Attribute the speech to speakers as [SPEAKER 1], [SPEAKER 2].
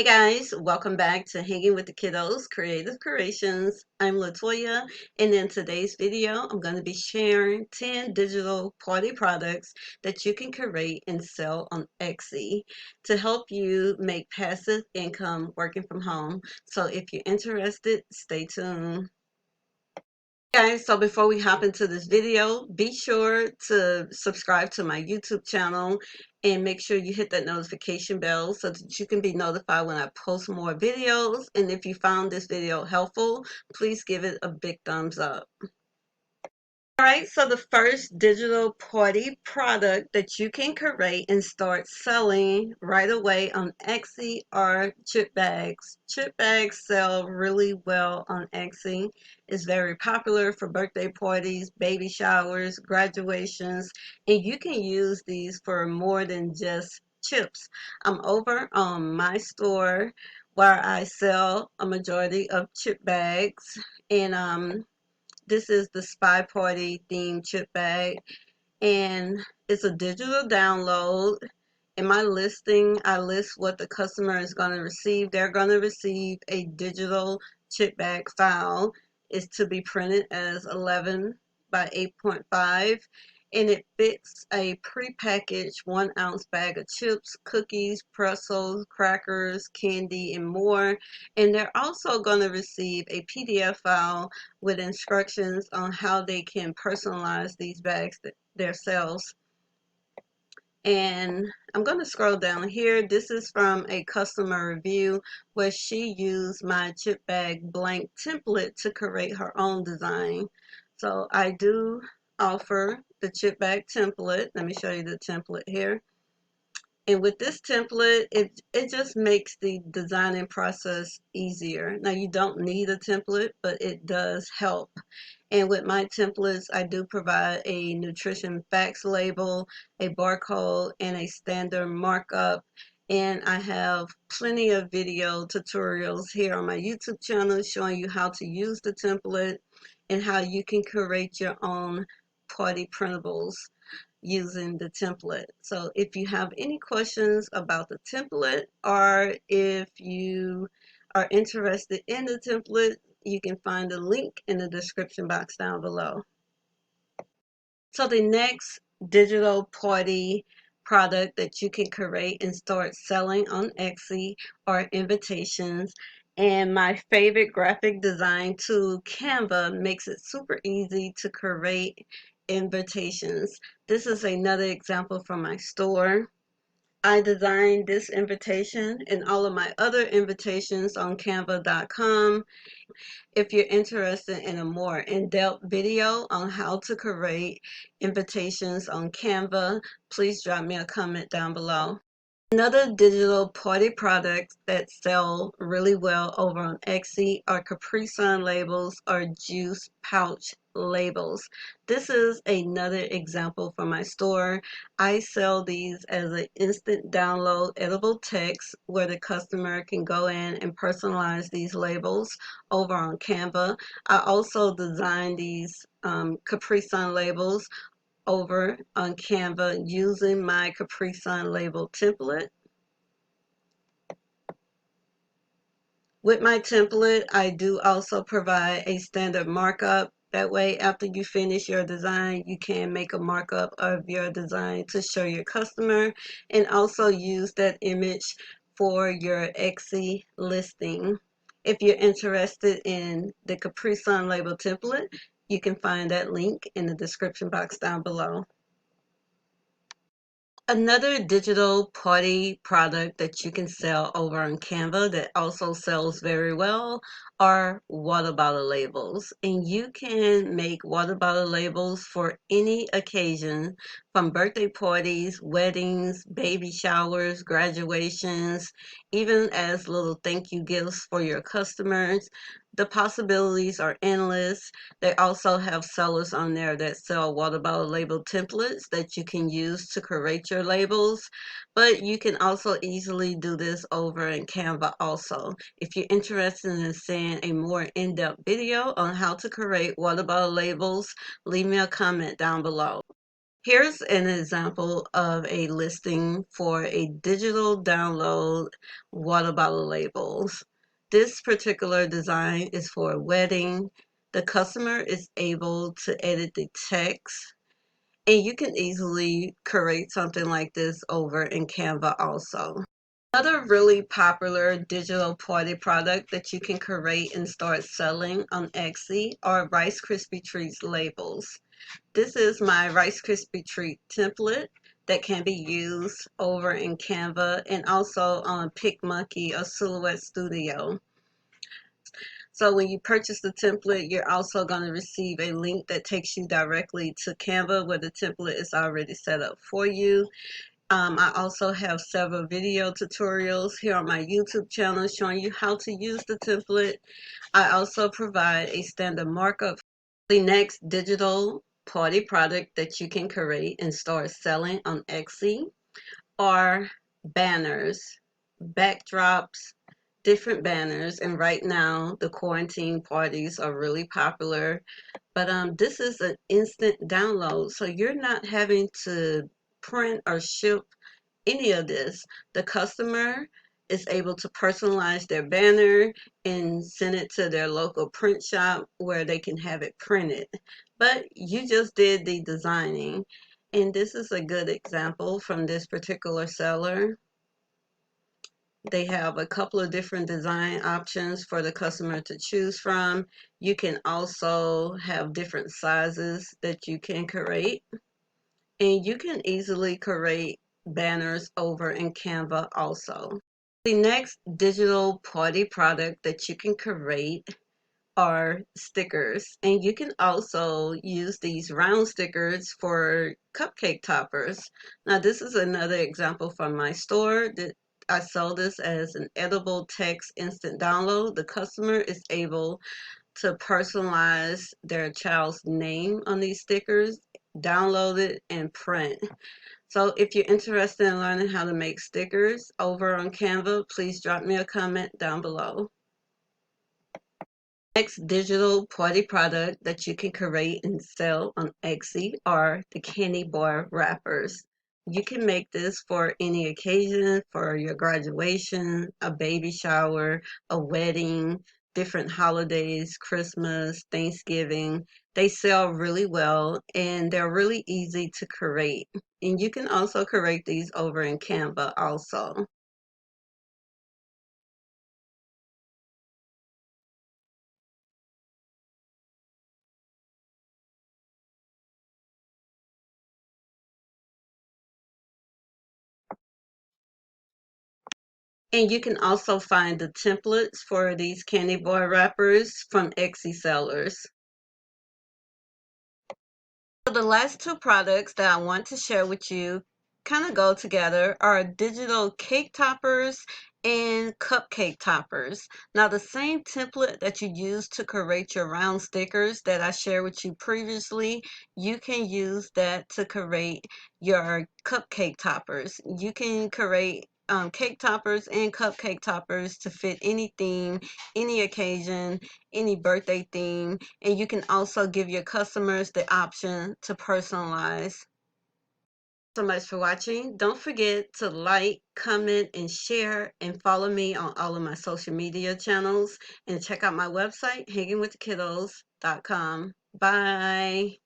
[SPEAKER 1] Hey guys, welcome back to Hanging with the Kiddos Creative Creations. I'm Latoya, and in today's video, I'm going to be sharing 10 digital party products that you can create and sell on Etsy to help you make passive income working from home. So if you're interested, stay tuned. Guys, so before we hop into this video, be sure to subscribe to my YouTube channel and make sure you hit that notification bell so that you can be notified when I post more videos. And if you found this video helpful, please give it a big thumbs up. All right, so the first digital party product that you can create and start selling right away on Etsy are chip bags. Chip bags sell really well on Etsy. It's very popular for birthday parties, baby showers, graduations, and you can use these for more than just chips. I'm over on my store where I sell a majority of chip bags, and this is the Spy Party themed chip bag, and it's a digital download. In my listing, I list what the customer is going to receive. They're going to receive a digital chip bag file. It's to be printed as 11 by 8.5, and it fits a prepackaged 1 ounce bag of chips, cookies, pretzels, crackers, candy, and more. And they're also going to receive a PDF file with instructions on how they can personalize these bags themselves. And I'm going to scroll down here. This is from a customer review where she used my chip bag blank template to create her own design. So I do offer the chip bag template. Let me show you the template here. And with this template, it just makes the designing process easier. Now you don't need a template, but it does help. And with my templates, I do provide a nutrition facts label, a barcode, and a standard markup. And I have plenty of video tutorials here on my YouTube channel showing you how to use the template and how you can create your own party printables using the template. So if you have any questions about the template, or if you are interested in the template, you can find the link in the description box down below. So the next digital party product that you can create and start selling on Etsy are invitations. And my favorite graphic design tool, Canva, makes it super easy to create invitations. This is another example from my store. I designed this invitation and all of my other invitations on canva.com. If you're interested in a more in-depth video on how to create invitations on Canva, please drop me a comment down below. Another digital party product that sell really well over on Etsy are Capri Sun labels or juice pouch labels. This is another example from my store. I sell these as an instant download edible text where the customer can go in and personalize these labels over on Canva. I also designed these Capri Sun labels over on Canva using my Capri Sun label template. With my template, I do also provide a standard markup. That way, after you finish your design, you can make a markup of your design to show your customer and also use that image for your Etsy listing. If you're interested in the Capri Sun label template, you can find that link in the description box down below. Another digital party product that you can sell over on Canva that also sells very well are water bottle labels. And you can make water bottle labels for any occasion, from birthday parties, weddings, baby showers, graduations, even as little thank you gifts for your customers. The possibilities are endless. They also have sellers on there that sell water bottle label templates that you can use to create your labels, but you can also easily do this over in Canva also. If you're interested in seeing a more in-depth video on how to create water bottle labels, leave me a comment down below. Here's an example of a listing for a digital download water bottle labels. This particular design is for a wedding. The customer is able to edit the text, and you can easily create something like this over in Canva also. Another really popular digital party product that you can create and start selling on Etsy are Rice Krispie Treats labels. This is my Rice Krispie Treat template that can be used over in Canva and also on PicMonkey or Silhouette Studio. So when you purchase the template, you're also going to receive a link that takes you directly to Canva where the template is already set up for you. I also have several video tutorials here on my YouTube channel showing you how to use the template. I also provide a standard markup. The next digital party product that you can create and start selling on Etsy are banners, backdrops, different banners. And right now the quarantine parties are really popular, but this is an instant download, so you're not having to print or ship any of this. The customer is able to personalize their banner and send it to their local print shop where they can have it printed. But you just did the designing, and this is a good example from this particular seller. They have a couple of different design options for the customer to choose from. You can also have different sizes that you can create, and you can easily create banners over in Canva also. The next digital party product that you can create are stickers, and you can also use these round stickers for cupcake toppers. Now this is another example from my store that I sell this as an edible text instant download. The customer is able to personalize their child's name on these stickers, download it, and print. So if you're interested in learning how to make stickers over on Canva, please drop me a comment down below. Next digital party product that you can create and sell on Etsy are the candy bar wrappers. You can make this for any occasion, for your graduation, a baby shower, a wedding, different holidays, Christmas, Thanksgiving. They sell really well and they're really easy to create. And you can also create these over in Canva also. And you can also find the templates for these candy bar wrappers from Etsy sellers. So the last two products that I want to share with you kind of go together are digital cake toppers and cupcake toppers. Now the same template that you use to create your round stickers that I shared with you previously, you can use that to create your cupcake toppers. You can create cake toppers and cupcake toppers to fit any theme, any occasion, any birthday theme, and you can also give your customers the option to personalize. So much for watching. Don't forget to like, comment, and share, and follow me on all of my social media channels, and check out my website, hangingwiththekiddos.com. Bye.